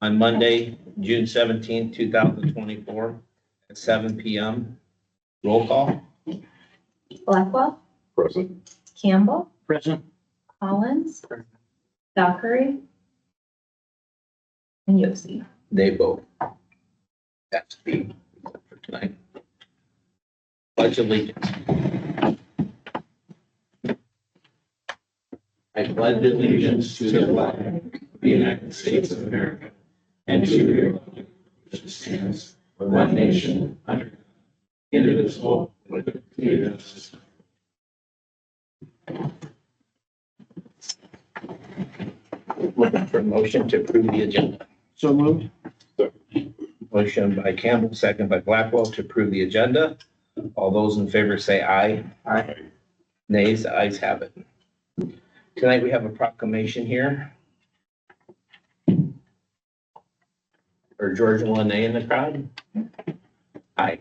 on Monday, June 17th, 2024 at 7 p.m. Roll call. Blackwell, Present. Campbell, Present. Collins, Dockery, and Yossi. They vote. That's me for tonight. Pledge allegiance. I pledge allegiance to the flag of the United States of America and to the republic which stands one nation under God, indivisible, with liberty and justice. Looking for a motion to approve the agenda. So moved. Motion by Campbell, second by Blackwell to approve the agenda. All those in favor say aye. Aye. Nays, the ayes have it. Tonight we have a proclamation here. Or George Lene in the crowd? Aye.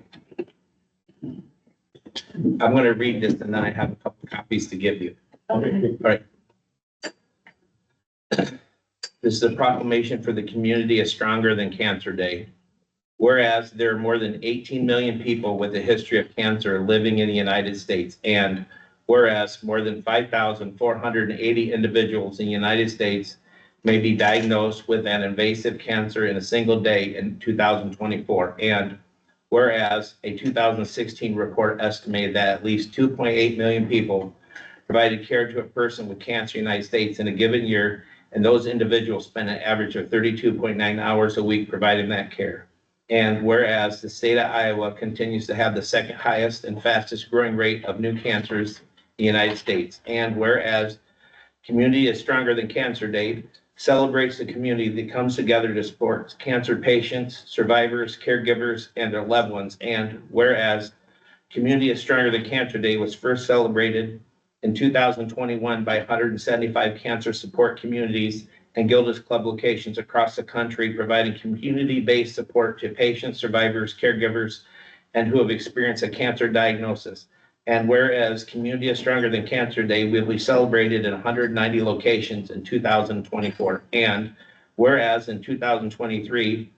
I'm going to read this and then I have a couple copies to give you. This is a proclamation for the community of Stronger Than Cancer Day. Whereas there are more than 18 million people with a history of cancer living in the United States, and whereas more than 5,480 individuals in the United States may be diagnosed with an invasive cancer in a single day in 2024, and whereas a 2016 report estimated that at least 2.8 million people provided care to a person with cancer in the United States in a given year, and those individuals spend an average of 32.9 hours a week providing that care. And whereas the state of Iowa continues to have the second highest and fastest growing rate of new cancers in the United States. And whereas Community is Stronger Than Cancer Day celebrates the community that comes together to support cancer patients, survivors, caregivers, and their loved ones. And whereas Community is Stronger Than Cancer Day was first celebrated in 2021 by 175 cancer support communities and Gilda's Club locations across the country, providing community-based support to patients, survivors, caregivers, and who have experienced a cancer diagnosis. And whereas Community is Stronger Than Cancer Day will be celebrated in 190 locations in 2024. And whereas in 2023,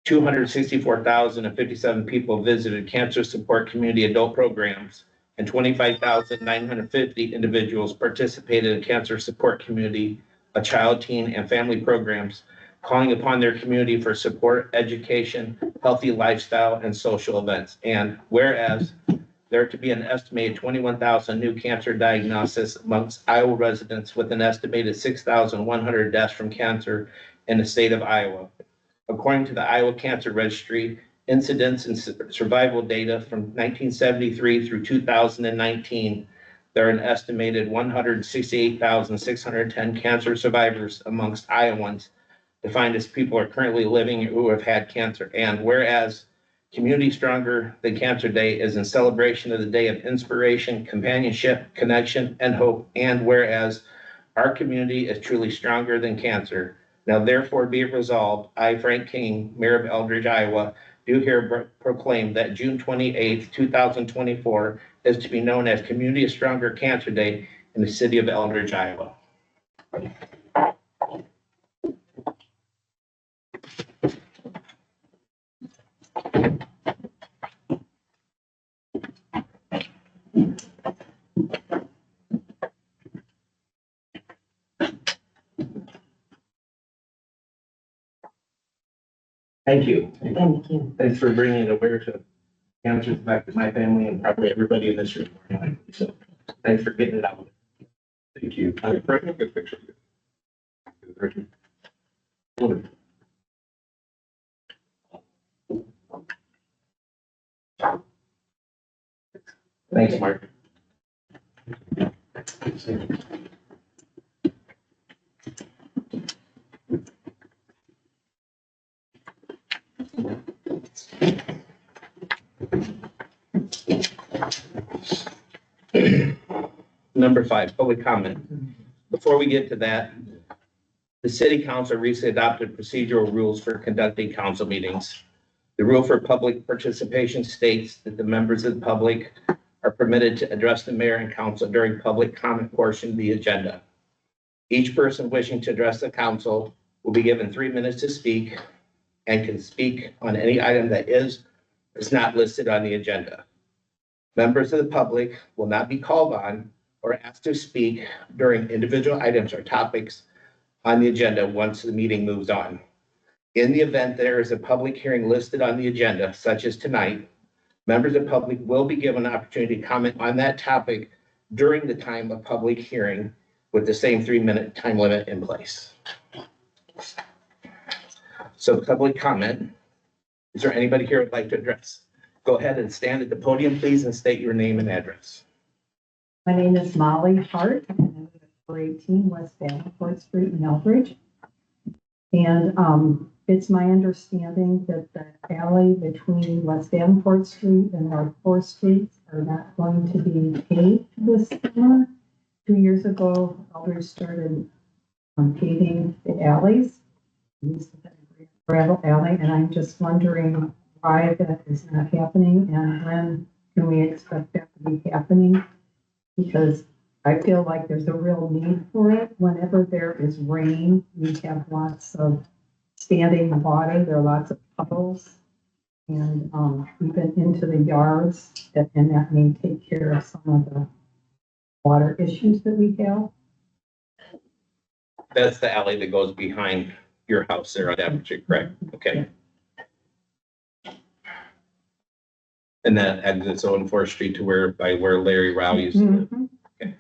264,057 people visited cancer support community adult programs, and 25,950 individuals participated in cancer support community, a child, teen, and family programs, calling upon their community for support, education, healthy lifestyle, and social events. And whereas there are to be an estimated 21,000 new cancer diagnoses amongst Iowa residents, with an estimated 6,100 deaths from cancer in the state of Iowa. According to the Iowa Cancer Registry, incidence and survival data from 1973 through 2019, there are an estimated 168,610 cancer survivors amongst Iowans, defined as people are currently living who have had cancer. And whereas Community Stronger Than Cancer Day is in celebration of the day of inspiration, companionship, connection, and hope, and whereas our community is truly stronger than cancer, now therefore be it resolved, I, Frank King, Mayor of Eldridge, Iowa, do here proclaim that June 28th, 2024 is to be known as Community is Stronger Cancer Day in the city of Eldridge, Iowa. Thank you. Thank you. Thanks for bringing awareness to cancer back to my family and probably everybody in this room. So thanks for getting it out. Thank you. Good picture. Thanks, Mark. Number 5, public comment. Before we get to that, the city council recently adopted procedural rules for conducting council meetings. The rule for public participation states that the members of the public are permitted to address the mayor and council during public comment portion of the agenda. Each person wishing to address the council will be given 3 minutes to speak and can speak on any item that is not listed on the agenda. Members of the public will not be called on or asked to speak during individual items or topics on the agenda once the meeting moves on. In the event there is a public hearing listed on the agenda, such as tonight, members of the public will be given an opportunity to comment on that topic during the time of public hearing with the same 3-minute time limit in place. So public comment. Is there anybody here who'd like to address? Go ahead and stand at the podium, please, and state your name and address. My name is Molly Hart, and I live at 418 West Davenport Street in Elbridge. And it's my understanding that the alley between West Davenport Street and North 4th Street are not going to be paved this summer. 2 years ago, Elbridge started paving the alleys. We used to have a gravel alley, and I'm just wondering why that is not happening and when can we expect that to be happening? Because I feel like there's a real need for it. Whenever there is rain, we have lots of standing water. There are lots of puddles. And even into the yards, and that may take care of some of the water issues that we have. That's the alley that goes behind your house there on Davenport Street, correct? Okay. And that exits on 4th Street to where Larry Rao used to live. Mhm. Okay.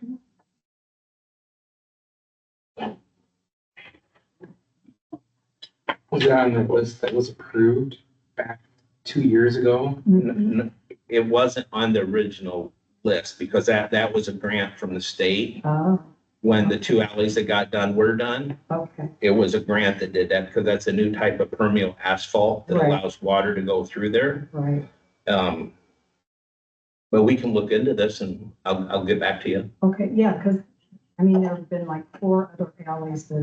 Was that on the list that was approved back 2 years ago? Mhm. It wasn't on the original list because that was a grant from the state. Oh, When the 2 alleys that got done were done, okay. it was a grant that did that because that's a new type of permeable asphalt that Right. allows water to go through there. Right. But we can look into this and I'll get back to you. Okay, yeah, because, I mean, there have been like 4 other alleys that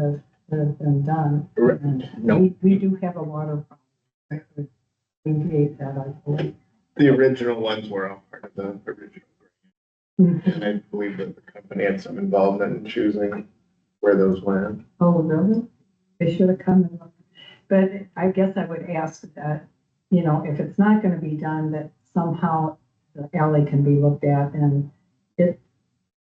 have been done. Right. And No. we do have a water problem. We gave that, I believe. The original ones were all part of the original. Mhm. And I believe that the company had some involvement in choosing where those went. Oh, really? They should have come and looked. But I guess I would ask that, if it's not gonna be done, that somehow the alley can be looked at and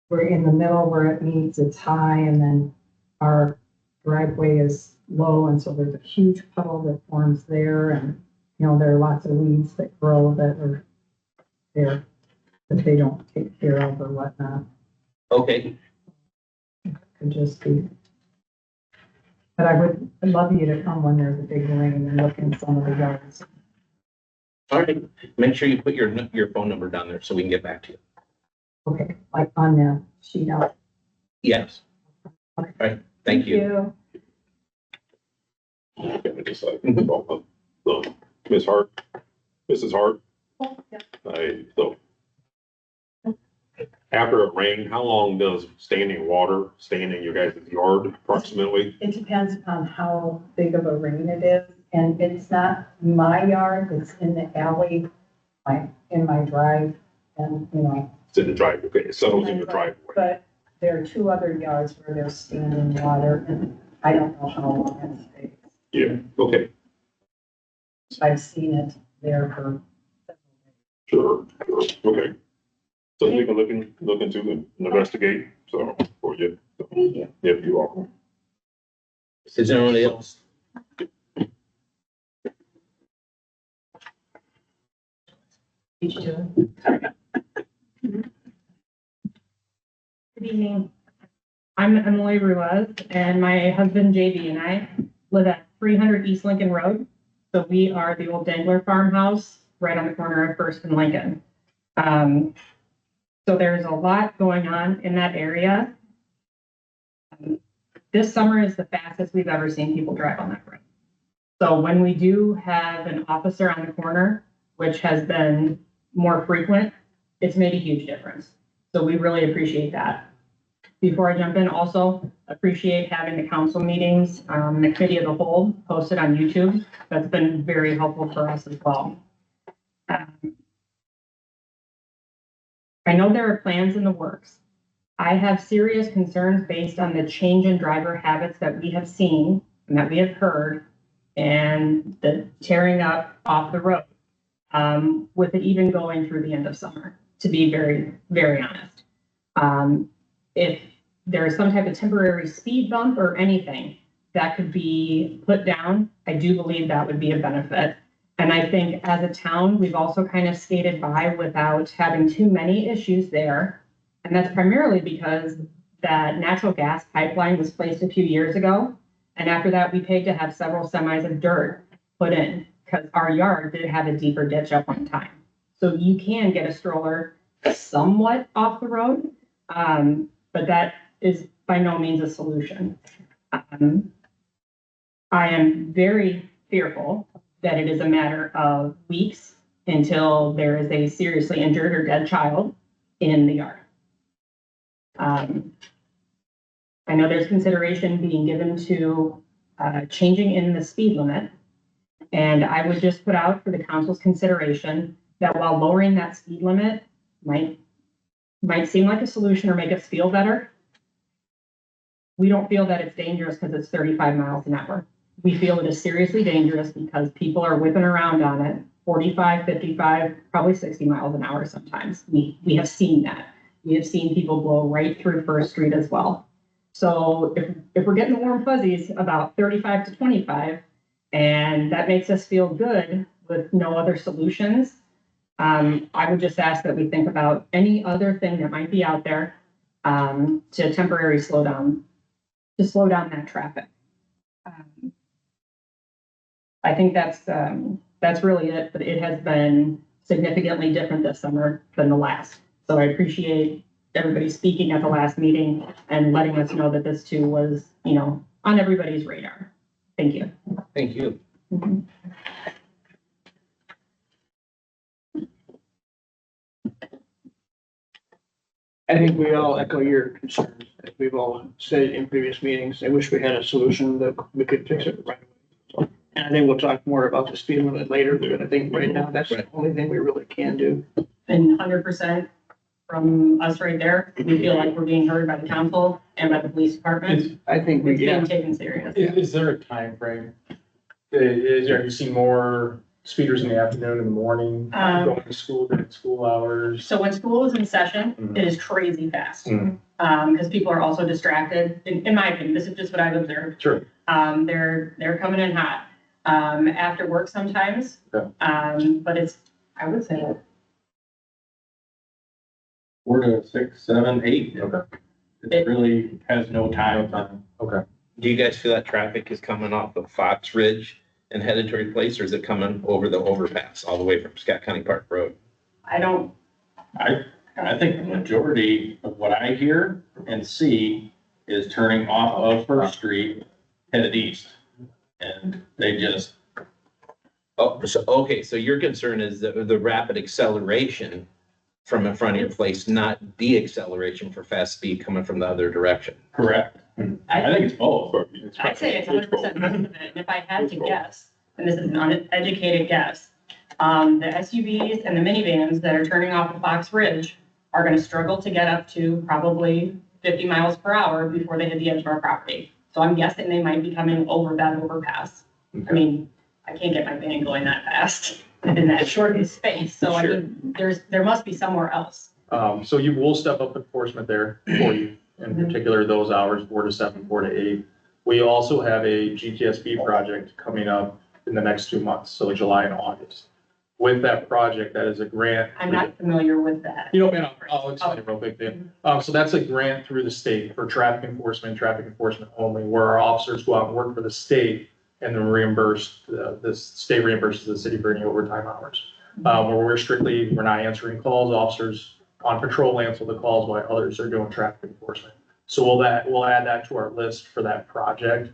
we're in the middle where it meets, it's high, and then our driveway is low, and so there's a huge puddle that forms there, and, there are lots of weeds that grow that are there that they don't take care of or whatnot. Okay, Could just be. But I'd love you to come when there's a big rain and look in some of the yards. all right. Make sure you put your phone number down there so we can get back to you. Okay, like on the sheet out. Yes. All right, thank you. Yeah, just like, Ms. Hart, Mrs. Hart, Oh, after it rained, how long does standing water stand in your guys' yard approximately? It depends upon how big of a rain it is, and it's not my yard, it's in the alley, in my drive, and, It's in the driveway, okay, it settles in your driveway. But there are 2 other yards where there's standing water, and I don't know how long it stays. Yeah, okay, I've seen it there for several days. sure, okay. So we can look into and investigate, so, for you. Thank you. Yep, you're welcome. Is there anyone else? Good evening. I'm Emily Ruiz, and my husband JD and I live at 300 East Lincoln Road. So we are the old Dangler farmhouse right on the corner of First and Lincoln. So there's a lot going on in that area. This summer is the fastest we've ever seen people drive on that road. So when we do have an officer on the corner, which has been more frequent, it's made a huge difference. So we really appreciate that. Before I jump in, also appreciate having the council meetings, the committee of the whole posted on YouTube. That's been very helpful for us as well. I know there are plans in the works. I have serious concerns based on the change in driver habits that we have seen and that we have heard, and the tearing up off the road, with it even going through the end of summer, to be very, very honest. If there is some type of temporary speed bump or anything that could be put down, I do believe that would be a benefit. And I think as a town, we've also kind of skated by without having too many issues there. And that's primarily because that natural gas pipeline was placed a few years ago. And after that, we paid to have several semis of dirt put in because our yard did have a deeper ditch at one time. So you can get a stroller somewhat off the road, but that is by no means a solution. I am very fearful that it is a matter of weeks until there is a seriously injured or dead child in the yard. I know there's consideration being given to changing in the speed limit. And I would just put out for the council's consideration that while lowering that speed limit might seem like a solution or make us feel better, we don't feel that it's dangerous because it's 35 miles an hour. We feel it is seriously dangerous because people are whipping around on it, 45, 55, probably 60 miles an hour sometimes. We have seen that. We have seen people blow right through First Street as well. So if we're getting the warm fuzzies about 35 to 25, and that makes us feel good with no other solutions, I would just ask that we think about any other thing that might be out there to temporarily slow down that traffic. I think that's really it, but it has been significantly different this summer than the last. So I appreciate everybody speaking at the last meeting and letting us know that this too was, on everybody's radar. Thank you. Thank you. Mhm. I think we all echo your concerns, as we've all said in previous meetings. I wish we had a solution that we could fix it right away. So, and I think we'll talk more about the speed limit later, but I think right now, that's the only thing we really can do. And 100% from us right there, we feel like we're being heard by the council and by the police department. I think we, It's yeah, being taken serious. Is there a time frame? Have you seen more speeders in the afternoon, in the morning, going to school during school hours? So when school is in session, Mhm. it is crazy fast. Mhm. Because people are also distracted, in my opinion, this is just what I've observed. Sure. They're coming in hot, after work sometimes. Okay. But I would say, 4 to 6, 7, 8. Okay. It really has no time. Okay. Do you guys feel that traffic is coming off of Fox Ridge and headed to replace, or is it coming over the overpass all the way from Scott County Park Road? I don't, I think the majority of what I hear and see is turning off of First Street headed east. And they just, Oh, so, okay, so your concern is the rapid acceleration from in front of your place, not de-acceleration for fast speed coming from the other direction. correct. I think it's both. I'd say it's 100% most of it. And if I had to guess, and this is an uneducated guess, the SUVs and the minivans that are turning off of Fox Ridge are gonna struggle to get up to probably 50 miles per hour before they hit the edge of our property. So I'm guessing they might be coming over that overpass. I mean, I can't get my van going that fast in that short space, so I mean, there must be somewhere else. So you will step up enforcement there for you, in particular those hours, 4 to 7, 4 to 8. We also have a GTSP project coming up in the next 2 months, so July and August. With that project, that is a grant. I'm not familiar with that. You know, man, I'll explain it real quick then. So that's a grant through the state for traffic enforcement only, where our officers go out and work for the state and then reimburse, the state reimburses the city for any overtime hours. Where we're not answering calls, officers on patrol answer the calls while others are doing traffic enforcement. So we'll add that to our list for that project,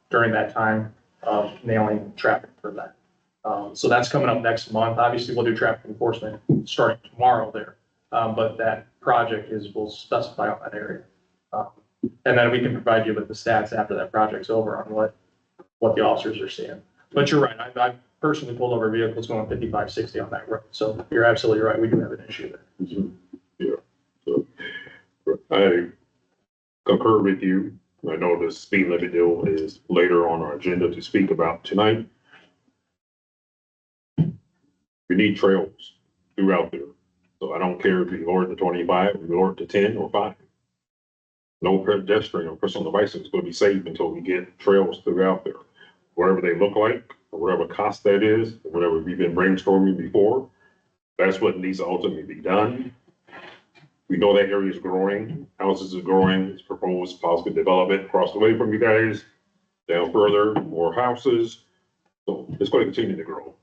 during that time of nailing traffic for that. So that's coming up next month. Obviously, we'll do traffic enforcement starting tomorrow there. But that project will specify on that area. And then we can provide you with the stats after that project's over on what the officers are seeing. But you're right. I've personally pulled over vehicles going 55, 60 on that road. So you're absolutely right. We do have an issue there. Yeah, so I concur with you. I know the speed limit deal is later on our agenda to speak about tonight. We need trails throughout there. So I don't care if you lower it to 25, or you lower it to 10 or 5. No pedestrian or person on the bicycle is going to be safe until we get trails throughout there. Whatever they look like, or whatever cost that is, or whatever we've been brainstorming before, that's what needs to ultimately be done. We know that area is growing, houses are growing, it's proposed possibly development across the way from you guys, down further, more houses. So it's going to continue to grow.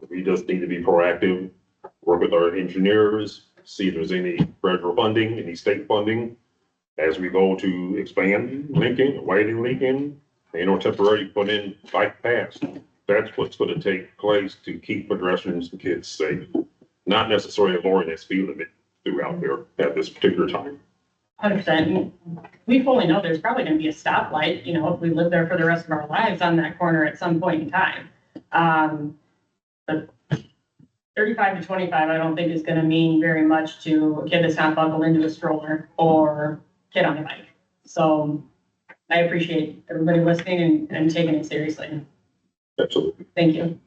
We just need to be proactive, work with our engineers, see if there's any federal funding, any state funding as we go to expand Lincoln, widen Lincoln, temporarily put in bike paths. That's what's going to take place to keep pedestrians and kids safe, not necessarily lowering that speed limit throughout there at this particular time. 100%. We fully know there's probably gonna be a stoplight, if we live there for the rest of our lives on that corner at some point in time. But 35 to 25, I don't think is gonna mean very much to a kid that's not buckled into a stroller or kid on a bike. So I appreciate everybody listening and taking it seriously. Absolutely. Thank you.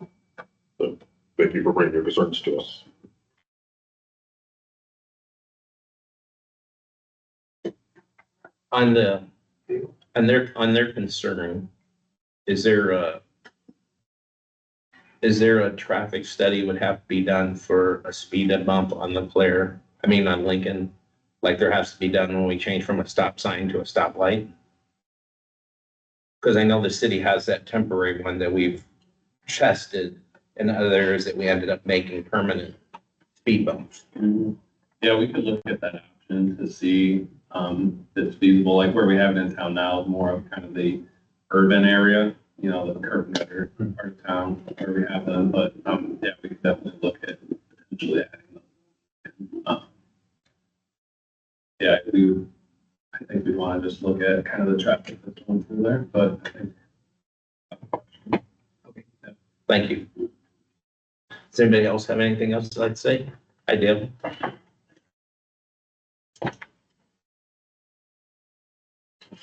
Thank you for bringing your concerns to us. On their concern, is there a traffic study would have to be done for a speed bump on on Lincoln? Like there has to be done when we change from a stop sign to a stoplight? Cause I know the city has that temporary one that we've tested in other areas that we ended up making permanent speed bumps. Yeah, we could look at that option to see if it's feasible, like where we have it in town now is more of kind of the urban area, the curb and gutter part of town where we have them, but yeah, we could definitely look at potentially adding them. Yeah, I think we want to just look at kind of the traffic that's going through there, but I think. Thank you. Does anybody else have anything else to say? I do.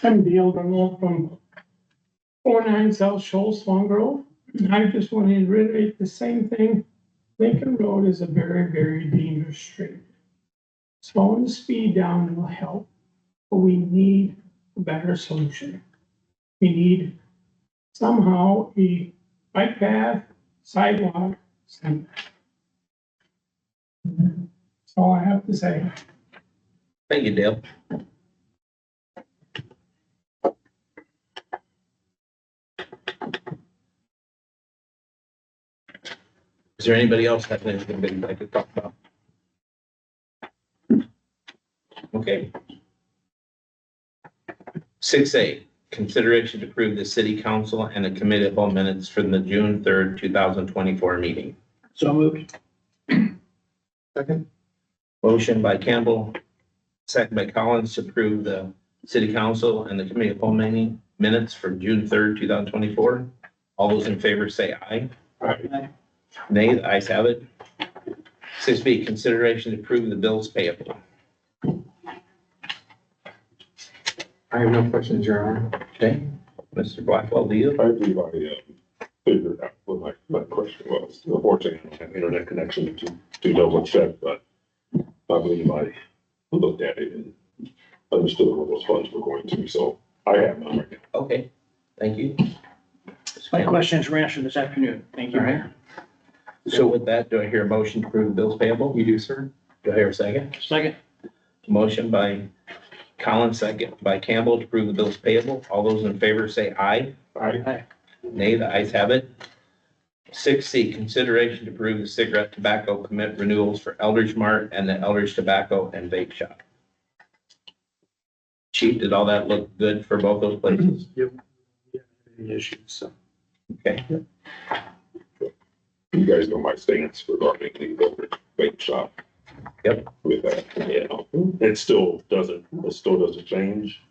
I'm Dale Dunlop from 49 South Shoals, Swan Grove. I just want to reiterate the same thing. Lincoln Road is a very, very dangerous street. Slowing the speed down will help, but we need a better solution. We need somehow a bike path, sidewalk, center. That's all I have to say. Thank you, Dale. Is there anybody else have anything they'd like to talk about? Okay. 6A, consideration to approve the city council and the committee of all minutes from the June 3rd, 2024 meeting. So moved. Second? Motion by Campbell, second by Collins to approve the city council and the committee of all meeting minutes from June 3rd, 2024. All those in favor say aye. Aye. Nay, the ayes have it. 6B, consideration to approve the bills payable. I have no questions, Your Honor. Okay, Mr. Blackwell, do you? I believe I figured out what my question was. Unfortunately, I don't have internet connection to double check, but I believe I looked at it and understood where those funds were going to, so I have none right now. Okay, thank you. My questions were answered this afternoon. Thank you. All right. So with that, do I hear a motion to approve the bills payable? You do, sir? Do I hear a second? Second. Motion by Collins, second by Campbell to approve the bills payable. All those in favor say aye. Aye. Nay, the ayes have it. 6C, consideration to approve the cigarette tobacco commit renewals for Eldridge Mart and the Eldridge Tobacco and Vape Shop. Chief, did all that look good for both those places? Yep. Yeah, any issues, so. Okay. You guys know my stance regarding the vape shop. Yep. With that, it still doesn't change.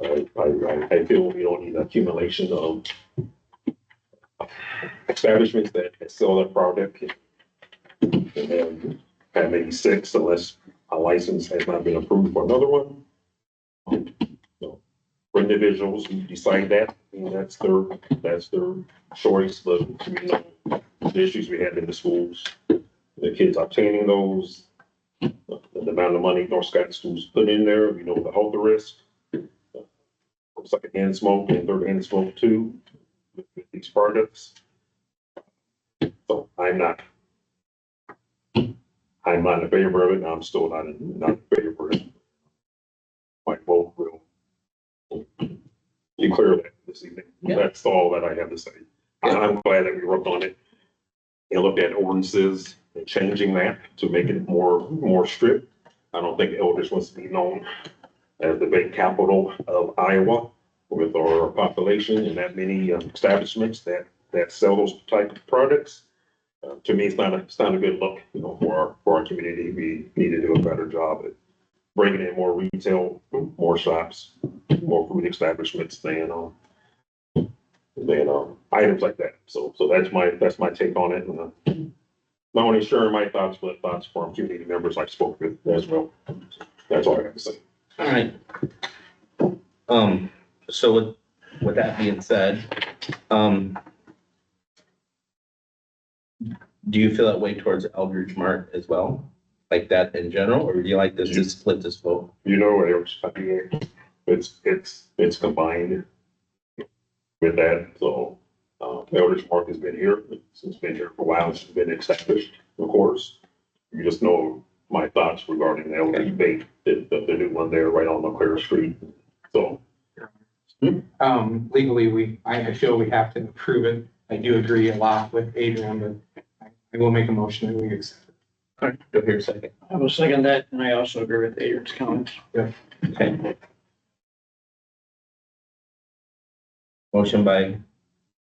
I feel we don't need an accumulation of establishments that sell that product. And then have maybe 6 unless a license has not been approved for another one. So for individuals who decide that, that's their choice, but we know the issues we have in the schools, the kids obtaining those, the amount of money North Scott schools put in there, we know the health risk. Secondhand smoke and third-hand smoke too, with these products. So I'm not in favor of it, and I'm still not in favor of it. My vote will declare that this evening. Yeah. That's all that I have to say. And I'm glad that we worked on it and looked at ordinances and changing that to make it more strict. I don't think Eldridge wants to be known as the vape capital of Iowa with our population and that many establishments that sell those type of products. To me, it's not a good look, for our community. We need to do a better job at bringing in more retail, more shops, more food establishments than items like that. So that's my take on it. And, not only sharing my thoughts, but thoughts from community members I spoke with as well. That's all I have to say. All right. So with that being said, do you feel that way towards Eldridge Mart as well? Like that in general, or do you like this to split this vote? It's combined with that. So, Eldridge Mart has been here. It's been here for a while. It's been established, of course. You just know my thoughts regarding the Eldridge Bank, the new one there right on McClure Street. So. Legally, I feel we have to approve it. I do agree a lot with Adrian, but I will make a motion that we accept it. All right, do I hear a second? I will second that, and I also agree with Adrian's comments. Okay. Motion by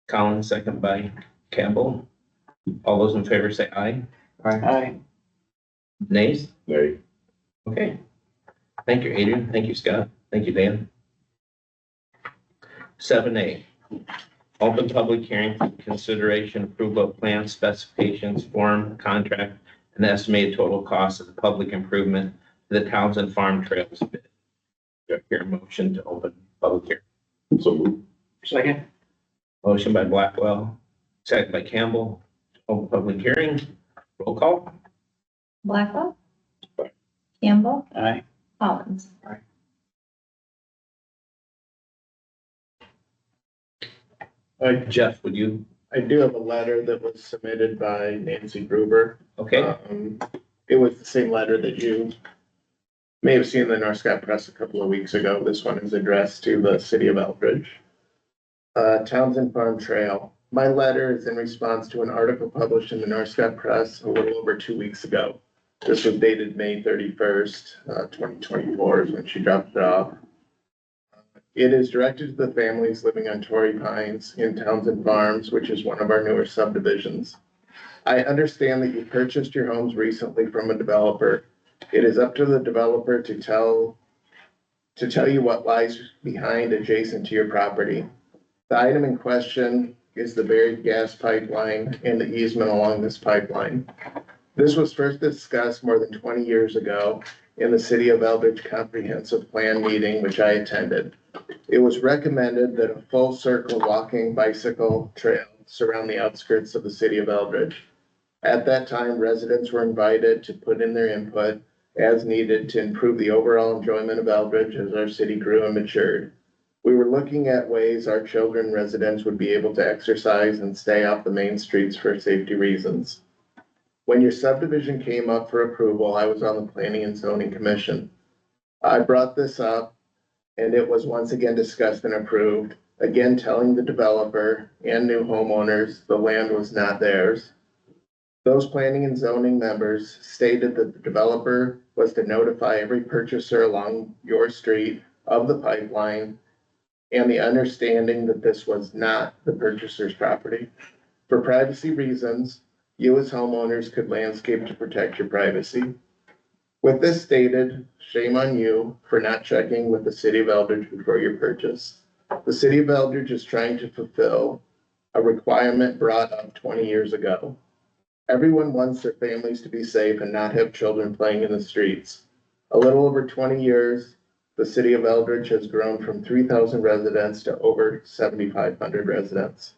Collins, second by Campbell. All those in favor say aye. Aye. Nays? Nay. Okay. Thank you, Adrian. Thank you, Scott. Thank you, Dan. 7A, open public hearing for consideration, approval of plan specifications, form, contract, and estimated total cost of the public improvement to the Townsend Farm Trails bid. Do I hear a motion to open public hearing? So move. Second. Motion by Blackwell, second by Campbell, open public hearing. Roll call. Blackwell. Campbell. Aye. Collins. Jeff, would you? I do have a letter that was submitted by Nancy Gruber. Okay, It was the same letter that you may have seen in the North Scott Press a couple of weeks ago. This one is addressed to the city of Eldridge. Townsend Farm Trail. My letter is in response to an article published in the North Scott Press a little over 2 weeks ago. This was dated May 31st, 2024 is when she dropped it off. It is directed to the families living on Torrey Pines in Townsend Farms, which is one of our newer subdivisions. I understand that you purchased your homes recently from a developer. It is up to the developer to tell you what lies behind adjacent to your property. The item in question is the buried gas pipeline and the easement along this pipeline. This was first discussed more than 20 years ago in the City of Eldridge Comprehensive Plan meeting, which I attended. It was recommended that a full circle walking bicycle trail surround the outskirts of the City of Eldridge. At that time, residents were invited to put in their input as needed to improve the overall enjoyment of Eldridge as our city grew and matured. We were looking at ways our children residents would be able to exercise and stay off the main streets for safety reasons. When your subdivision came up for approval, I was on the Planning and Zoning Commission. I brought this up and it was once again discussed and approved, again telling the developer and new homeowners the land was not theirs. Those planning and zoning members stated that the developer was to notify every purchaser along your street of the pipeline and the understanding that this was not the purchaser's property. For privacy reasons, you as homeowners could landscape to protect your privacy. With this stated, shame on you for not checking with the City of Eldridge before your purchase. The City of Eldridge is trying to fulfill a requirement brought up 20 years ago. Everyone wants their families to be safe and not have children playing in the streets. A little over 20 years, The city of Eldridge has grown from 3,000 residents to over 7,500 residents.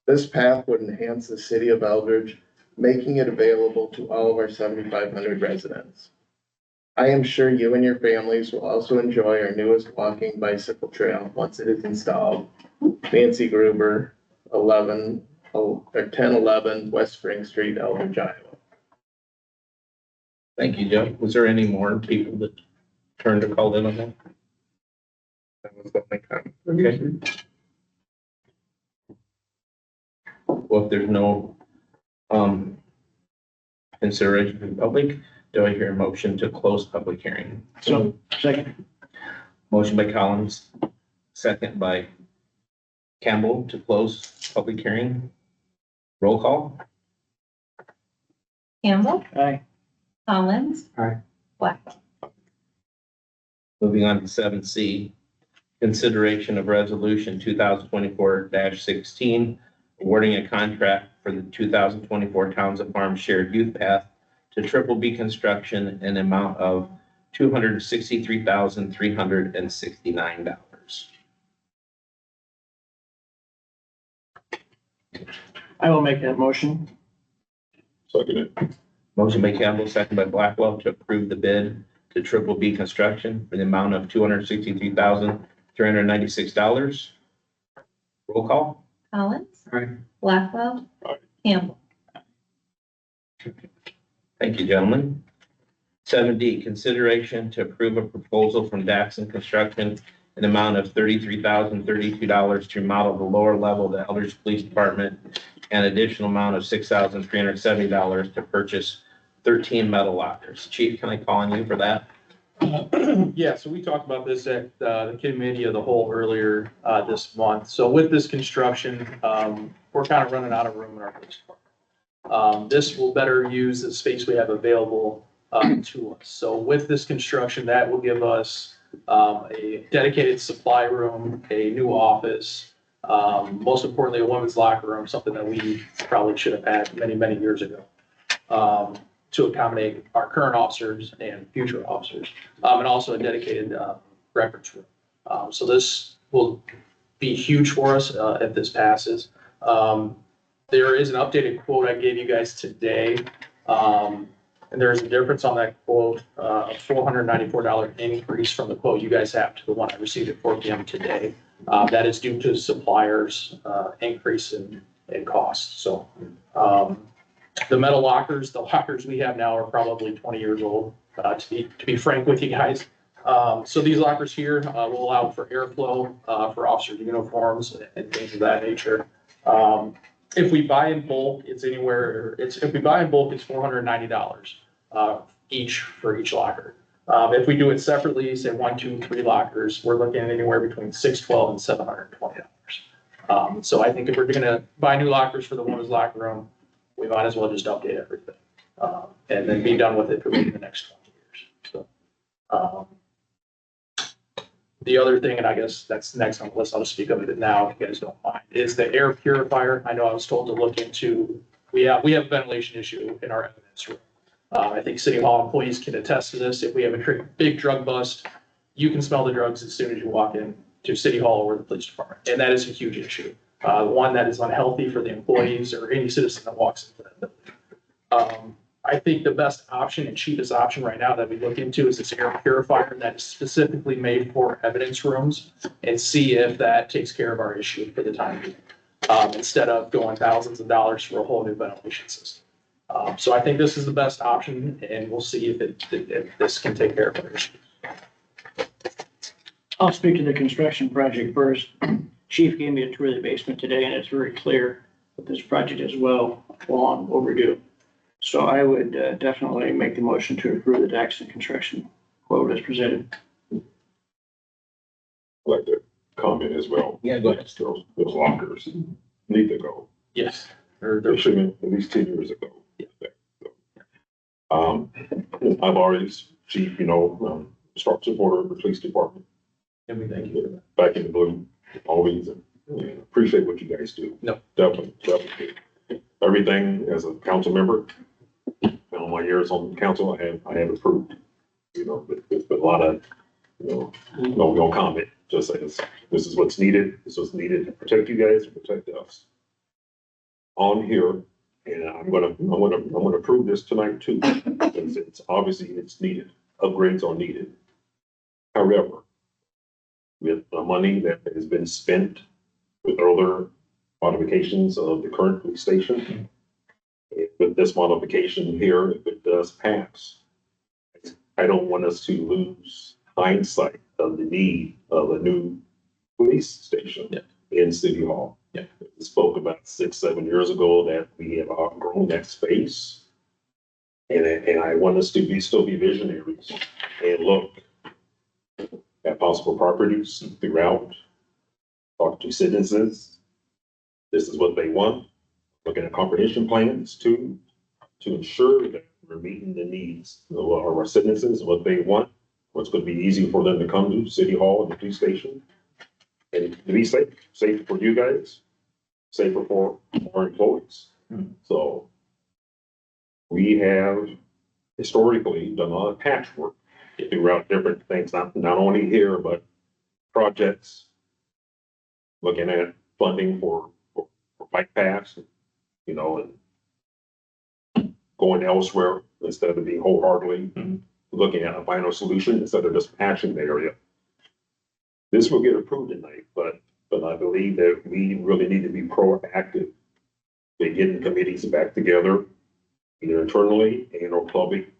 This path would enhance the city of Eldridge, making it available to all of our 7,500 residents. I am sure you and your families will also enjoy our newest walking bicycle trail once it is installed. Nancy Gruber, 1011 West Spring Street, Eldridge, Iowa. Thank you, Joe. Was there any more people that turned to call in on that? That was the only comment. Okay. Well, if there's no, consideration from the public, do I hear a motion to close public hearing? So, second. Motion by Collins, second by Campbell to close public hearing. Roll call? Campbell, Aye. Collins. Aye. Blackwell. Moving on to 7C, consideration of resolution 2024-16, awarding a contract for the 2024 Towns of Farm Shared Youth Path to Triple B Construction in an amount of $263,369. I will make that motion. Second it. Motion by Campbell, second by Blackwell to approve the bid to Triple B Construction for the amount of $263,396. Roll call? Collins. Aye. Blackwell. Aye. Campbell. Thank you, gentlemen. 7D, consideration to approve a proposal from Daxon Construction in amount of $33,032 to remodel the lower level of the Eldridge Police Department, and additional amount of $6,370 to purchase 13 metal lockers. Chief, can I call on you for that? Yeah, so we talked about this at the committee of the whole earlier this month. So with this construction, we're kind of running out of room in our police department. This will better use the space we have available to us. So with this construction, that will give us a dedicated supply room, a new office, most importantly, a women's locker room, something that we probably should have had many, many years ago, to accommodate our current officers and future officers, and also a dedicated records room. So this will be huge for us if this passes. There is an updated quote I gave you guys today. And there's a difference on that quote, a $494 increase from the quote you guys have to the one I received at 4 p.m. today. That is due to suppliers' increase in cost. So the metal lockers, the lockers we have now are probably 20 years old, to be frank with you guys. So these lockers here will allow for airflow for officer uniforms and things of that nature. If we buy in bulk, if we buy in bulk, it's $490 each for each locker. If we do it separately, say 1, 2, 3 lockers, we're looking at anywhere between $612 and $720. So I think if we're gonna buy new lockers for the women's locker room, we might as well just update everything, and then be done with it for the next 20 years. So, the other thing, and I guess that's next on the list, I'll just speak of it now if you guys don't mind, is the air purifier. I know I was told to look into, we have a ventilation issue in our evidence room. I think City Hall employees can attest to this. If we have a big drug bust, you can smell the drugs as soon as you walk in to City Hall or the police department. And that is a huge issue. One that is unhealthy for the employees or any citizen that walks into that building. I think the best option and cheapest option right now that we look into is this air purifier that is specifically made for evidence rooms, and see if that takes care of our issue for the time being, instead of going thousands of dollars for a whole new ventilation system. So I think this is the best option, and we'll see if this can take care of our issue. I'll speak to the construction project first. Chief gave me a tour of the basement today, and it's very clear that this project is well long overdue. So I would definitely make the motion to approve the Daxon construction quote as presented. I'd like to comment as well. Yeah, go ahead. Those lockers need to go. Yes. They should have been at least 10 years ago. I've already, Chief, strong supporter of the police department. And we thank you for that. Back in the blue, always, and appreciate what you guys do. No. Definitely. Everything as a council member, all my years on council, I have approved. But a lot of No comment, just say this is what's needed, this is what's needed to protect you guys, to protect us. On here, and I'm gonna approve this tonight too, because it's obviously it's needed, upgrades are needed. However, with the money that has been spent with other modifications of the current police station, with this modification here, if it does pass, I don't want us to lose hindsight of the need of a new police station in City Hall. Yeah. We spoke about 6-7 years ago that we have outgrown that space. And I want us to still be visionaries and look at possible properties throughout, talk to citizens. This is what they want. Looking at comprehension plans to ensure that we're meeting the needs of our citizens, what they want, what's going to be easy for them to come to City Hall and the police station. And to be safe for you guys, safer for our employees. So we have historically done a lot of patchwork throughout different things, not only here, but projects, looking at funding for bike paths, you know, and going elsewhere instead of being wholeheartedly looking at a final solution instead of just patching the area. This will get approved tonight, but I believe that we really need to be proactive in getting committees back together, either internally and or public,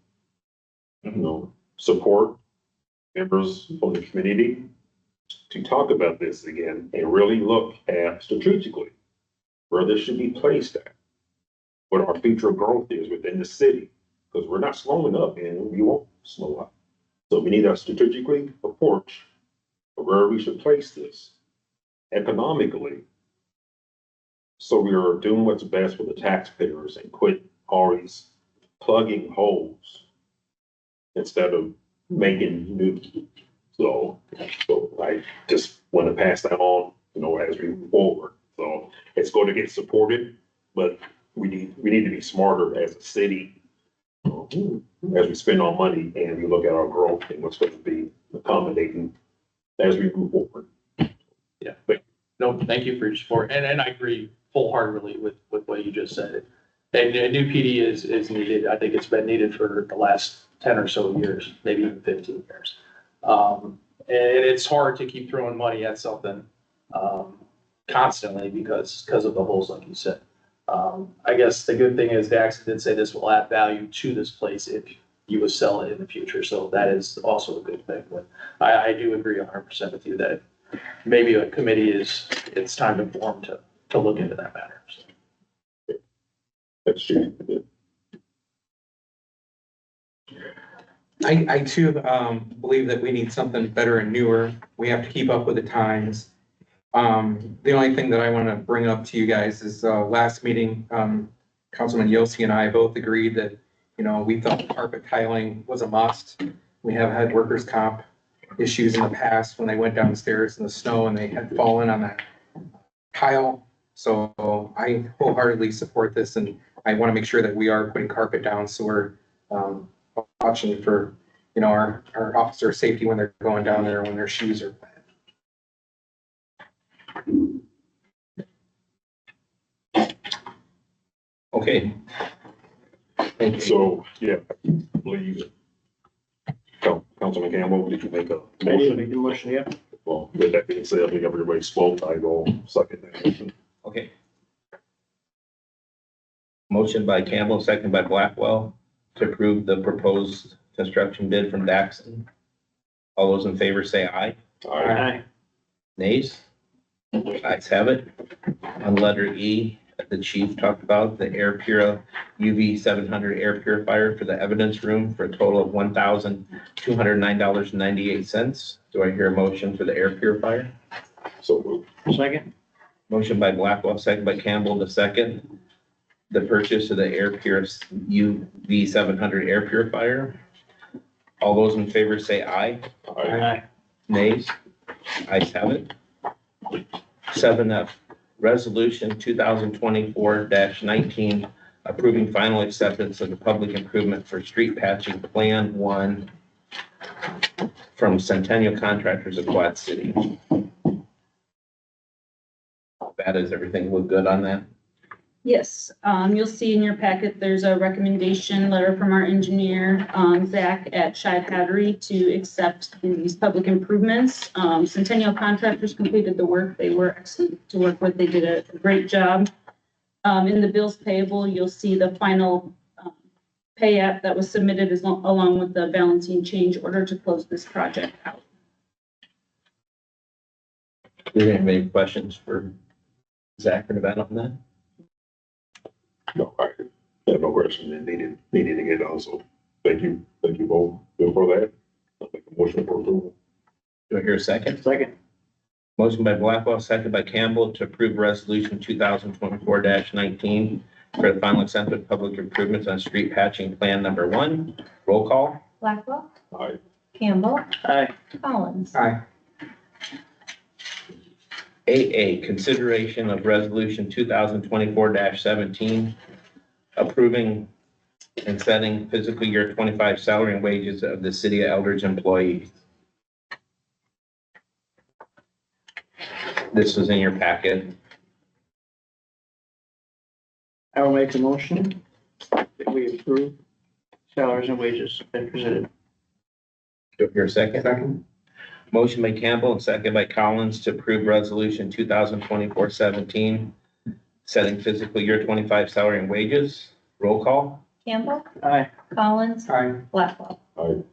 you know, support members from the community to talk about this again and really look at strategically where this should be placed at, what our future growth is within the city, because we're not slowing up and we won't slow up. So we need to strategically approach where we should place this economically. So we are doing what's best for the taxpayers and quit always plugging holes instead of making new. So I just want to pass that on, you know, as we move forward. So it's going to get supported, but we need to be smarter as a city as we spend our money and we look at our growth and what's going to be accommodating as we move forward. Yeah. No, thank you for your support. And I agree wholeheartedly with what you just said. And a new PD is needed. I think it's been needed for the last 10 or so years, maybe even 15 years. And it's hard to keep throwing money at something constantly because of the holes, like you said. I guess the good thing is Dax did say this will add value to this place if you would sell it in the future. So that is also a good thing. But I do agree 100% with you that maybe a committee it's time to form to look into that matter. So. That's true. I too believe that we need something better and newer. We have to keep up with the times. The only thing that I want to bring up to you guys is last meeting, Councilman Yossi and I both agreed that, you know, we thought carpet tiling was a must. We have had workers' comp issues in the past when they went downstairs in the snow and they had fallen on that tile. So I wholeheartedly support this and I want to make sure that we are putting carpet down. So we're watching for, you know, our officer safety when they're going down there, when their shoes are wet. Okay. Thank you. So, yeah, I believe Councilman Campbell, did you make a I did motion? make the motion, yeah. Well, with that being said, I think everybody spoke, I will second that motion. Okay. Motion by Campbell, second by Blackwell to approve the proposed construction bid from Daxton. All those in favor say aye. Aye. Nays? Ayes have it. On letter E, the chief talked about the Air Pura UV 700 air purifier for the evidence room for a total of $1,209.98. Do I hear a motion for the air purifier? So moved. Second? Motion by Blackwell, second by Campbell, the second. The purchase of the Air Pura UV 700 air purifier. All those in favor say aye. Aye. Nays? Ayes have it. 7F, Resolution 2024-19, approving final acceptance of the public improvement for street patching Plan 1 from Centennial Contractors of Quad City. That is, everything look good on that? Yes, you'll see in your packet, there's a recommendation letter from our engineer, Zach at Shive Hattery to accept these public improvements. Centennial Contractors completed the work. They were excellent to work with. They did a great job. In the bills payable, you'll see the final pay app that was submitted along with the balancing change order to close this project out. Do you have any questions for Zach or Nevada on that? No, I have no question and needed to get on, so thank you both for that. I'll make a motion for approval. Do I hear a second? Second. Motion by Blackwell, second by Campbell to approve resolution 2024-19 for the final acceptance of public improvements on street patching plan number 1. Roll call. Blackwell, Aye. Campbell, Aye. Collins. Aye. AA, consideration of resolution 2024-17, approving and setting fiscal year 25 salary and wages of the city of Eldridge employees. This is in your packet. I will make a motion that we approve salaries and wages as presented. Do I hear a second? Second. Motion by Campbell and second by Collins to approve resolution 2024-17, setting fiscal year 25 salary and wages. Roll call. Campbell, Aye. Collins, Aye. Blackwell. Aye.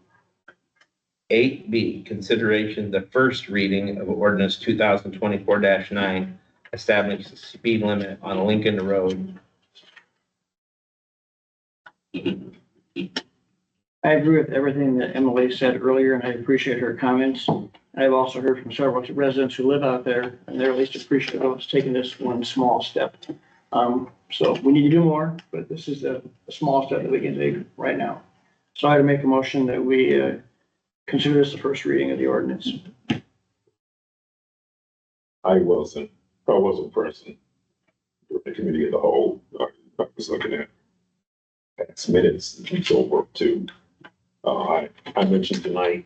8B, consideration the first reading of ordinance 2024-9, establishing the speed limit on Lincoln Road. I agree with everything that Emily said earlier, and I appreciate her comments. I've also heard from several residents who live out there, and they're at least appreciative of us taking this one small step. So we need to do more, but this is a small step that we can take right now. So I'd make a motion that we consider this the first reading of the ordinance. I wasn't present with the committee as a whole. I was looking at past minutes and so forth too. I mentioned tonight,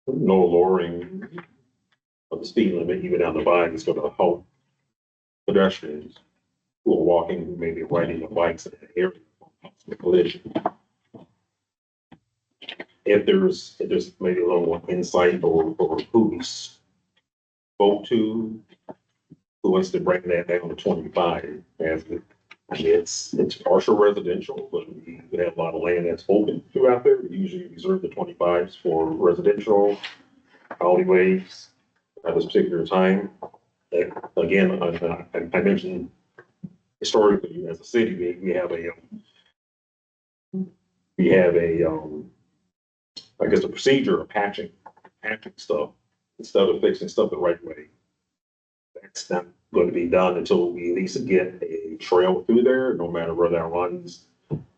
no lowering of the speed limit, even down the bike, is going to help pedestrians who are walking, who may be riding the bikes in an area of collision. If there's maybe a little more insight or who we spoke to, who wants to bring that down to 25, as it's partial residential, but we have a lot of land that's open throughout there. We usually reserve the 25s for residential alleyways at this particular time. And again, I mentioned historically as a city, we have I guess a procedure of patching stuff instead of fixing stuff the right way. That's not going to be done until we at least get a trail through there, no matter where that runs.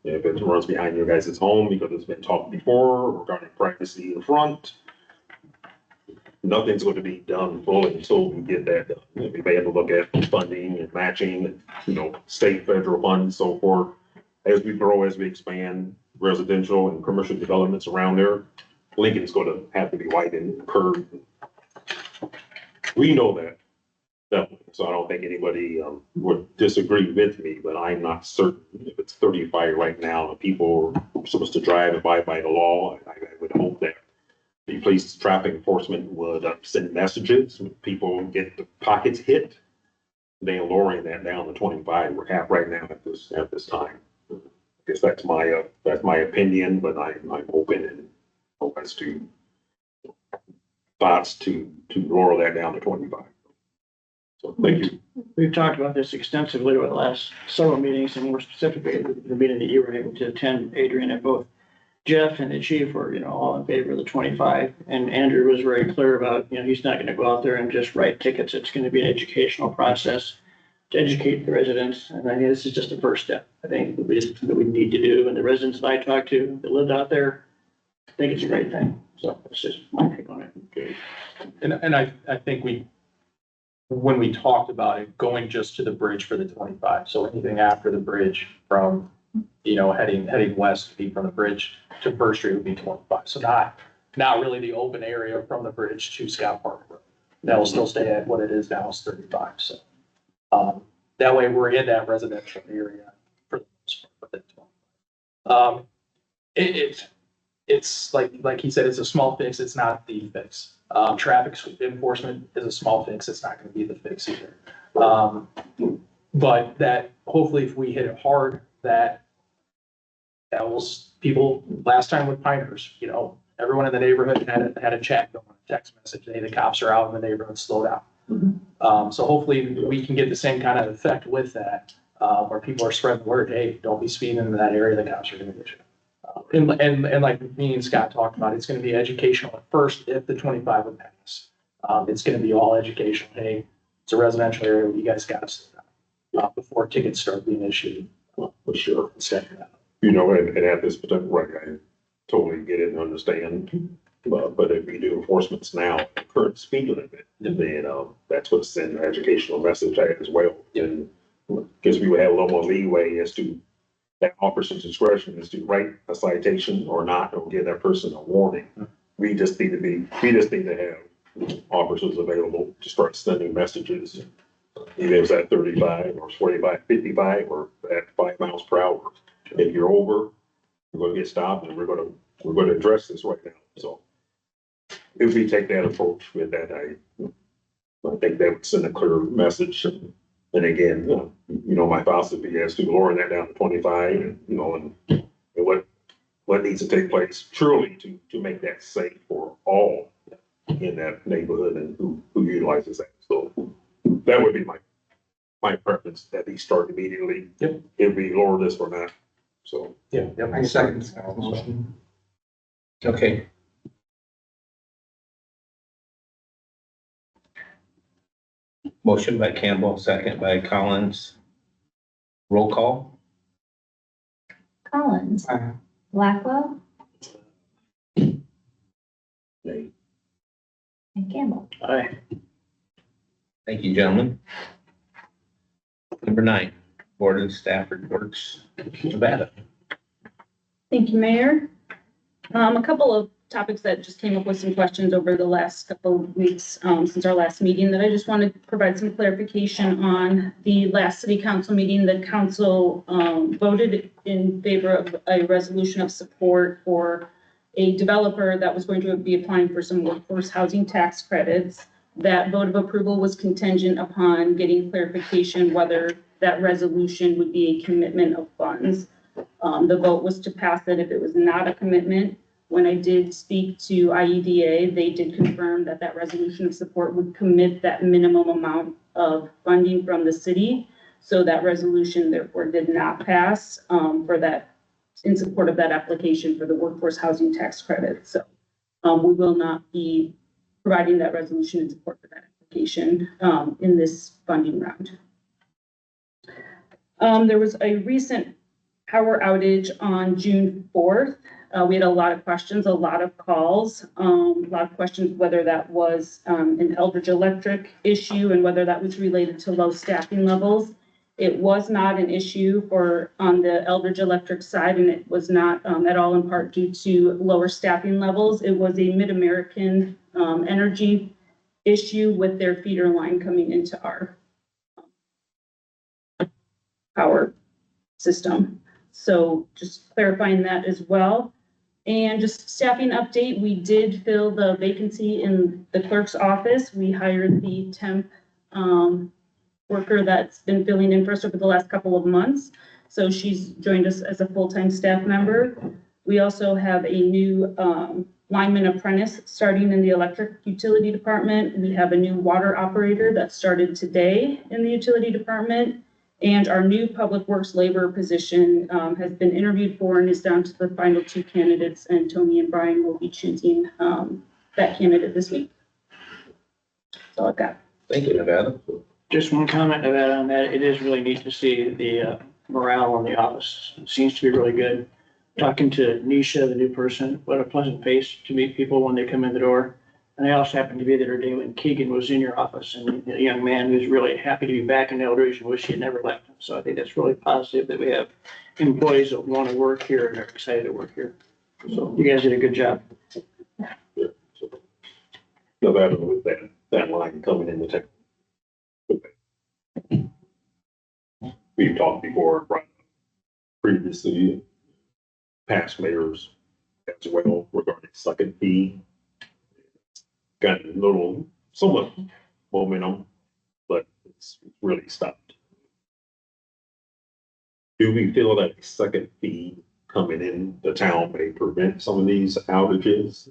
If it runs behind your guys' home, because it's been talked before regarding privacy in front, nothing's going to be done fully until we get that done. We may have to look at funding and matching, state, federal funds, so forth. As we grow, as we expand residential and commercial developments around there, Lincoln's going to have to be widened, curved. We know that. Definitely. So I don't think anybody would disagree with me, but I'm not certain if it's 35 right now and people are supposed to drive and abide by the law. I would hope that the police traffic enforcement would send messages when people get the pockets hit. They're lowering that down to 25. We're at right now at this time. I guess that's my opinion, but I'm open and as to thoughts to lower that down to 25. So thank you. We've talked about this extensively over the last several meetings, and more specifically, the meeting that you were able to attend, Adrian, and both Jeff and the chief were, all in favor of the 25. And Andrew was very clear about, he's not going to go out there and just write tickets. It's going to be an educational process to educate the residents. And I think this is just the first step. I think that we need to do. And the residents that I talked to that lived out there, I think it's a great thing. So that's just my take on it. Okay. And I think when we talked about it, going just to the bridge for the 25, so anything after the bridge from, heading west would be from the bridge to First Street would be 25. So not not really the open area from the bridge to Scott Park Road. That will still stay at what it is now, is 35, so. That way we're in that residential area for the most part. It's like he said, it's a small fix, it's not the fix. Traffic enforcement is a small fix, it's not gonna be the fix either. But that, hopefully if we hit it hard, that will, people, last time with Pinehurst, you know, everyone in the neighborhood had a chat going, a text message, hey, the cops are out in the neighborhood, slow down. So hopefully we can get the same kind of effect with that, where people are spreading the word, hey, don't be speeding in that area, the cops are gonna get you. And like me and Scott talked about, it's gonna be educational at first if the 25 would pass. It's gonna be all educational, hey, it's a residential area, you guys got us before tickets start being issued. For sure. Second that. You know, and at this particular, right, I totally get it and understand. But if we do enforcements now, at the current speed limit, then, that's what send an educational message out as well. And because we would have a little more leeway as to that officer's discretion is to write a citation or not, or give that person a warning. We just need to have officers available to start sending messages. Even if it's at 35 or 45, 55 or at 5 miles per hour. If you're over, you're gonna get stopped and we're gonna address this right now. So if we take that approach with that, I think that would send a clear message. And again, you know, my philosophy is to lowering that down to 25 and, you know, and what needs to take place truly to make that safe for all in that neighborhood and who utilizes that. So that would be my preference, that he start immediately. Yep. If we lower this or not, so. Yeah. I second that motion. Okay. Motion by Campbell, second by Collins. Roll call. Collins. Blackwell. Nay. And Campbell. Aye. Thank you, gentlemen. Number 9, Board of Staff Reports, Nevada. Thank you, Mayor. A couple of topics that just came up with some questions over the last couple of weeks, since our last meeting, that I just wanted to provide some clarification on. The last city council meeting, the council voted in favor of a resolution of support for a developer that was going to be applying for some workforce housing tax credits. That vote of approval was contingent upon getting clarification whether that resolution would be a commitment of funds. The vote was to pass it if it was not a commitment. When I did speak to IEDA, they did confirm that that resolution of support would commit that minimum amount of funding from the city. So that resolution therefore did not pass for that, in support of that application for the workforce housing tax credit. So we will not be providing that resolution in support for that application in this funding round. There was a recent power outage on June 4th. We had a lot of questions, a lot of calls, a lot of questions whether that was an Eldridge Electric issue and whether that was related to low staffing levels. It was not an issue on the Eldridge Electric side, and it was not at all in part due to lower staffing levels. It was a Mid-American energy issue with their feeder line coming into our power system. So just clarifying that as well. And just staffing update, we did fill the vacancy in the clerk's office. We hired the temp worker that's been filling in for us over the last couple of months. So she's joined us as a full-time staff member. We also have a new lineman apprentice starting in the electric utility department. We have a new water operator that started today in the utility department. And our new public works labor position has been interviewed for and is down to the final 2 candidates, and Tony and Brian will be choosing that candidate this week. That's all I've got. Thank you, Nevada. Just one comment about on that. It is really neat to see the morale in the office. It seems to be really good. Talking to Nisha, the new person, what a pleasant face to meet people when they come in the door. And I also happened to be there today when Keegan was in your office, and a young man who's really happy to be back in Eldridge and wish he had never left. So I think that's really positive that we have employees that want to work here and are excited to work here. So you guys did a good job. No matter with that line coming into town. We've talked before, right, previously, past mayors as well regarding second fee. Got a little, somewhat momentum, but it's really stopped. Do we feel that a second fee coming in the town may prevent some of these outages?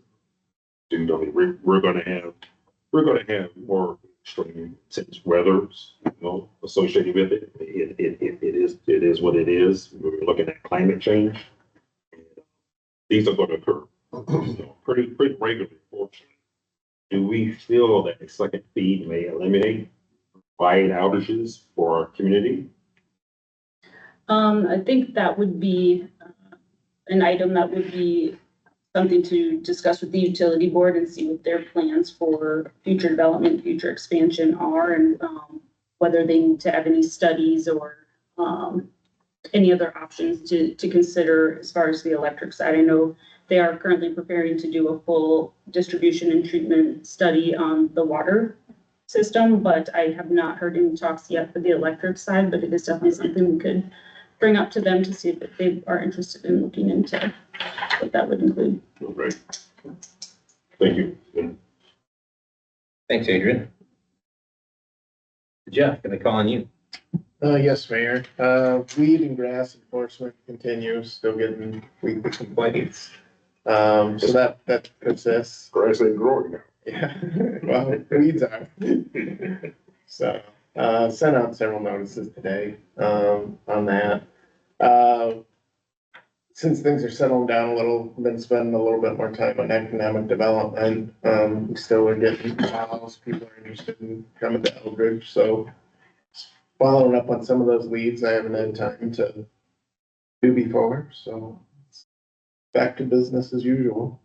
We're gonna have more extreme intense weathers, associated with it. It is what it is. We're looking at climate change. These are gonna occur, pretty regularly, fortunately. Do we feel that a second fee may eliminate wide outages for our community? I think that would be an item that would be something to discuss with the utility board and see what their plans for future development, future expansion are, and whether they need to have any studies or any other options to consider as far as the electric side. I know they are currently preparing to do a full distribution and treatment study on the water system, but I have not heard any talks yet for the electric side, but it is definitely something we could bring up to them to see if they are interested in looking into what that would include. Right. Thank you. Thanks, Adrian. Jeff, can I call on you? Yes, Mayor. Weed and grass enforcement continues, still getting weekly complaints. So that persists. Grass ain't growing now. Yeah, well, weeds are. So, sent out several notices today, on that. Since things are settling down a little, been spending a little bit more time on economic development. We still are getting calls, people are interested in coming to Eldridge, so following up on some of those leads I haven't had time to do before, so back to business as usual.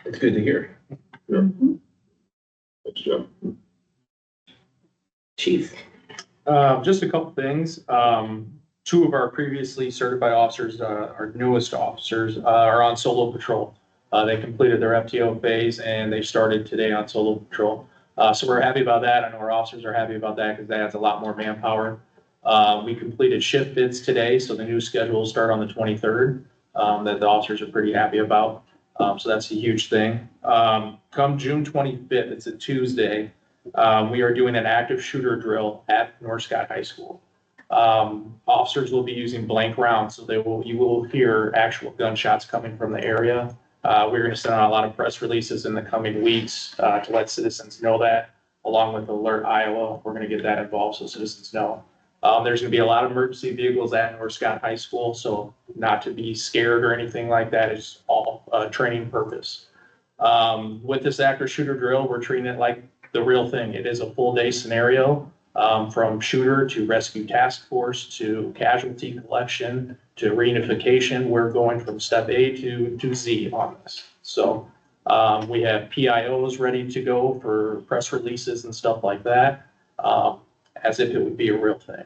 It's good to hear. Thanks, Jeff. Chief. Just a couple things. Two of our previously certified officers, our newest officers, are on solo patrol. They completed their FTO phase and they started today on solo patrol. So we're happy about that. I know our officers are happy about that because that adds a lot more manpower. We completed shift bids today, so the new schedule will start on the 23rd, that the officers are pretty happy about. So that's a huge thing. Come June 25th, it's a Tuesday, we are doing an active shooter drill at North Scott High School. Officers will be using blank rounds, so you will hear actual gunshots coming from the area. We're gonna send out a lot of press releases in the coming weeks, to let citizens know that, along with Alert Iowa. We're gonna get that involved so citizens know. There's gonna be a lot of emergency vehicles at North Scott High School, so not to be scared or anything like that. It's all training purpose. With this active shooter drill, we're treating it like the real thing. It is a full day scenario, from shooter to rescue task force to casualty collection to reunification. We're going from step A to Z on this. So we have PIOs ready to go for press releases and stuff like that, as if it would be a real thing.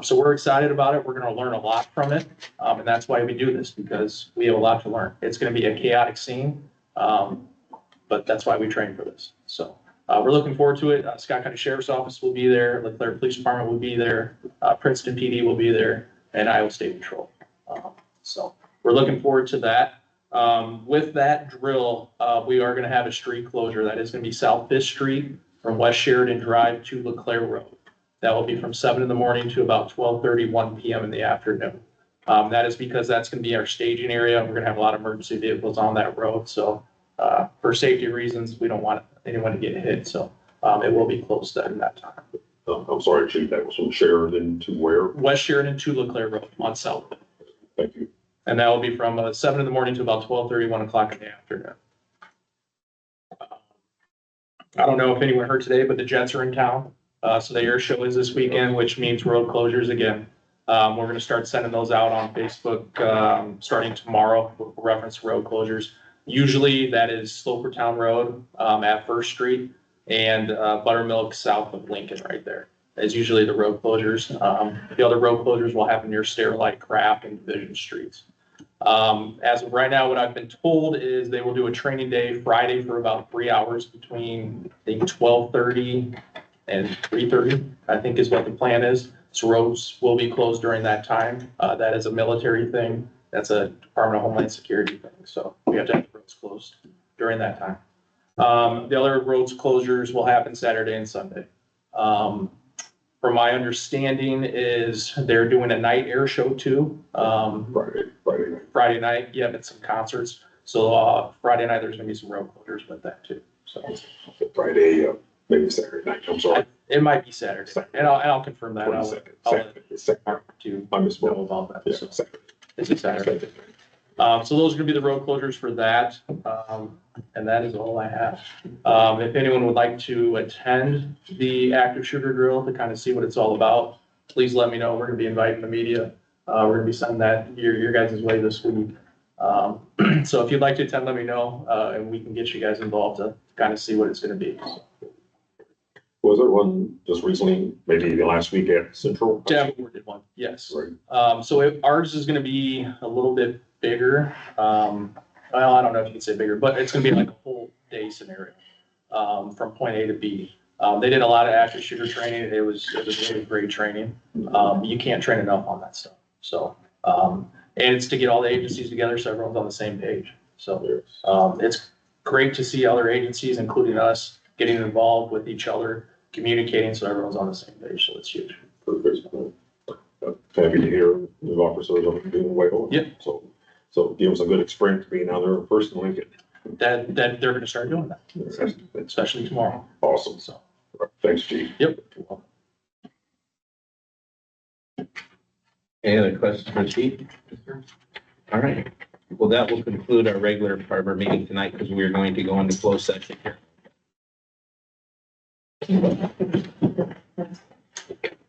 So we're excited about it. We're going to learn a lot from it. And that's why we do this, because we have a lot to learn. It's going to be a chaotic scene, but that's why we train for this. So we're looking forward to it. Scott County Sheriff's Office will be there. Leclerc Police Department will be there. Princeton PD will be there, and Iowa State Patrol. So we're looking forward to that. With that drill, we are going to have a street closure. That is going to be South 5th Street from West Sheridan Drive to LeClaire Road. That will be from 7 in the morning to about 12:30, 1 p.m. in the afternoon. That is because that's going to be our staging area. We're going to have a lot of emergency vehicles on that road. So for safety reasons, we don't want anyone to get hit. So it will be closed at that time. I'm sorry, Chief, that was from Sheridan to where? West Sheridan to LeClaire Road on South. Thank you. And that will be from 7 in the morning to about 12:30, 1 o'clock in the afternoon. I don't know if anyone heard today, but the Jets are in town. So the air show is this weekend, which means road closures again. We're going to start sending those out on Facebook starting tomorrow with reference to road closures. Usually that is Slopertown Road at First Street and Buttermilk south of Lincoln right there. That's usually the road closures. The other road closures will happen near Starlight, Craft, and Division Streets. As of right now, what I've been told is they will do a training day Friday for about 3 hours between, I think, 12:30 and 3:30, I think is what the plan is. So roads will be closed during that time. That is a military thing. That's a Department of Homeland Security thing. So we have to have the roads closed during that time. The other roads closures will happen Saturday and Sunday. From my understanding is they're doing a night air show too. Friday night, yeah, and some concerts. So, Friday night, there's gonna be some road closures with that too. So Friday, maybe Saturday night, I'm sorry. it might be Saturday, and I'll confirm that. I'll let Second. Mark to I know misspoke. about that. Yeah, So Saturday. it's a Saturday. So those are gonna be the road closures for that. And that is all I have. If anyone would like to attend the active shooter drill to kind of see what it's all about, please let me know. We're gonna be inviting the media. We're gonna be sending that your guys' way this week. So if you'd like to attend, let me know, and we can get you guys involved to kind of see what it's gonna be. Was there one just recently, maybe the last week at Central? Davenport did one, yes. Right. So ours is gonna be a little bit bigger. Well, I don't know if you can say bigger, but it's gonna be like a full day scenario, from point A to B. They did a lot of active shooter training. It was really great training. You can't train enough on that stuff. So, and it's to get all the agencies together so everyone's on the same page. So, it's great to see other agencies, including us, getting involved with each other, communicating so everyone's on the same page. So it's huge. Happy to hear the officers are doing well. Yep. So give us a good experience being out there in person, Lincoln. That they're gonna start doing that, especially tomorrow. Awesome. So, Thanks, Chief. yep. Any other questions for Chief? All right. Well, that will conclude our regular part of our meeting tonight because we are going to go into closed session here.